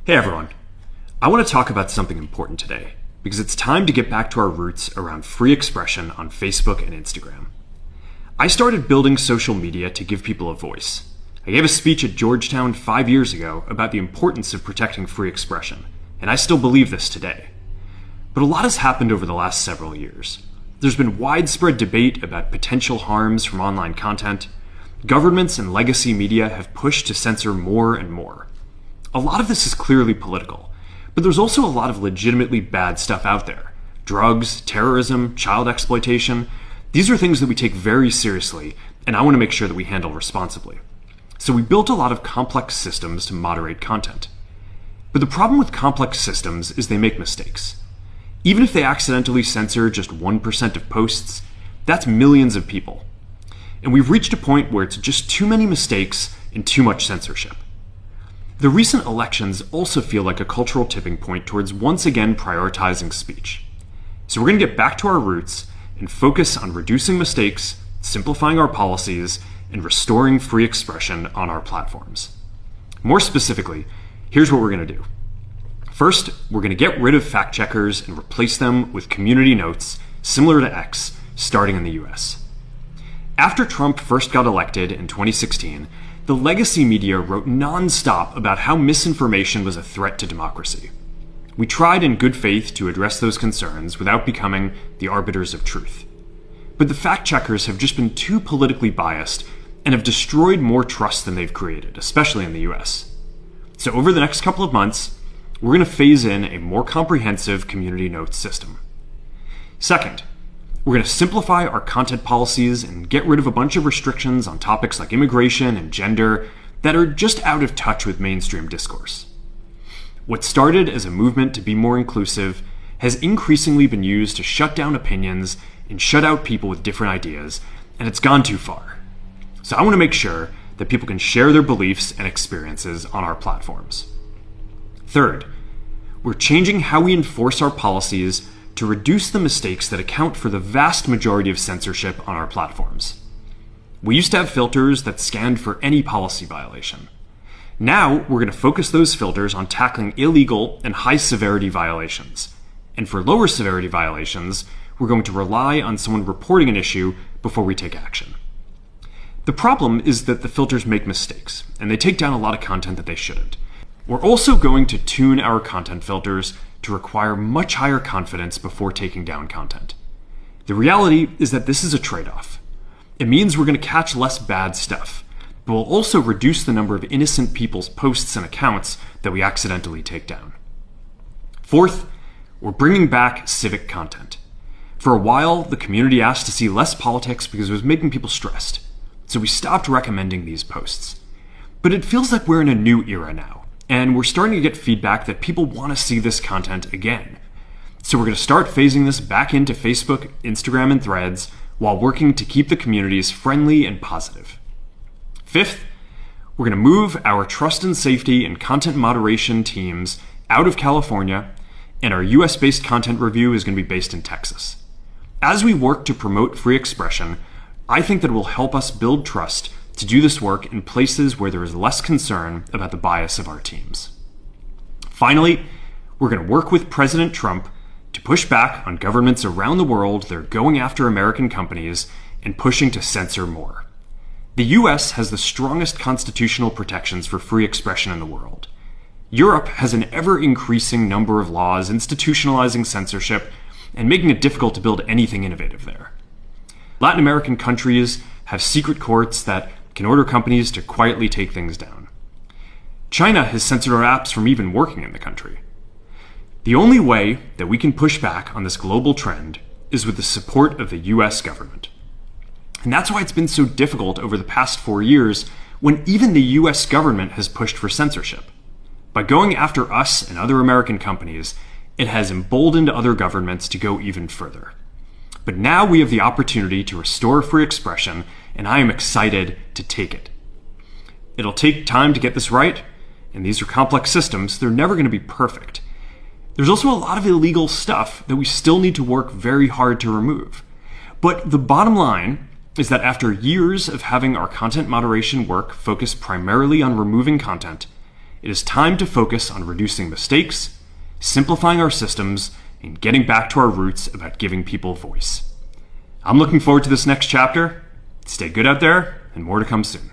Hey everyone, I want to talk about something important today because it's time to get back to our roots around free expression on Facebook and Instagram. I started building social media to give people a voice. I gave a speech at Georgetown 5 years ago about the importance of protecting free expression, and I still believe this today. But a lot has happened over the last several years. There's been widespread debate about potential harms from online content. Governments and legacy media have pushed to censor more and more. A lot of this is clearly political, but there's also a lot of legitimately bad stuff out there. Drugs, terrorism, child exploitation. These are things that we take very seriously, and I want to make sure that we handle responsibly. So we built a lot of complex systems to moderate content. But the problem with complex systems is they make mistakes. Even if they accidentally censor just 1% of posts, that's millions of people. And we've reached a point where it's just too many mistakes and too much censorship. The recent elections also feel like a cultural tipping point towards once again prioritizing speech. So we're going to get back to our roots and focus on reducing mistakes, simplifying our policies, and restoring free expression on our platforms. More specifically, here's what we're going to do. First, we're going to get rid of fact checkers and replace them with community notes similar to X, starting in the US. After Trump first got elected in 2016, the legacy media wrote non-stop about how misinformation was a threat to democracy. We tried in good faith to address those concerns without becoming the arbiters of truth. But the fact-checkers have just been too politically biased and have destroyed more trust than they've created, especially in the US. So over the next couple of months, we're going to phase in a more comprehensive community notes system. Second, we're going to simplify our content policies and get rid of a bunch of restrictions on topics like immigration and gender that are just out of touch with mainstream discourse. What started as a movement to be more inclusive has increasingly been used to shut down opinions and shut out people with different ideas, and it's gone too far. So I want to make sure that people can share their beliefs and experiences on our platforms. Third, we're changing how we enforce our policies to reduce the mistakes that account for the vast majority of censorship on our platforms. We used to have filters that scanned for any policy violation. Now, we're going to focus those filters on tackling illegal and high-severity violations. And for lower severity violations, we're going to rely on someone reporting an issue before we take action. The problem is that the filters make mistakes, and they take down a lot of content that they shouldn't. We're also going to tune our content filters to require much higher confidence before taking down content. The reality is that this is a trade-off. It means we're going to catch less bad stuff, but we'll also reduce the number of innocent people's posts and accounts that we accidentally take down. Fourth, we're bringing back civic content. For a while, the community asked to see less politics because it was making people stressed, so we stopped recommending these posts. But it feels like we're in a new era now. And we're starting to get feedback that people want to see this content again. So we're going to start phasing this back into Facebook, Instagram, and Threads while working to keep the communities friendly and positive. Fifth, we're going to move our trust and safety and content moderation teams out of California, and our US-based content review is going to be based in Texas. As we work to promote free expression, I think that it will help us build trust to do this work in places where there is less concern about the bias of our teams. Finally, we're going to work with President Trump to push back on governments around the world that are going after American companies and pushing to censor more. The US has the strongest constitutional protections for free expression in the world. Europe has an ever-increasing number of laws institutionalizing censorship and making it difficult to build anything innovative there. Latin American countries have secret courts that can order companies to quietly take things down. China has censored our apps from even working in the country. The only way that we can push back on this global trend is with the support of the US government. And that's why it's been so difficult over the past 4 years when even the US government has pushed for censorship. By going after us and other American companies, it has emboldened other governments to go even further. But now we have the opportunity to restore free expression, and I am excited to take it. It'll take time to get this right, and these are complex systems. They're never going to be perfect. There's also a lot of illegal stuff that we still need to work very hard to remove. But the bottom line is that after years of having our content moderation work focus primarily on removing content, It is time to focus on reducing mistakes, simplifying our systems, and getting back to our roots about giving people voice. I'm looking forward to this next chapter. Stay good out there, and more to come soon.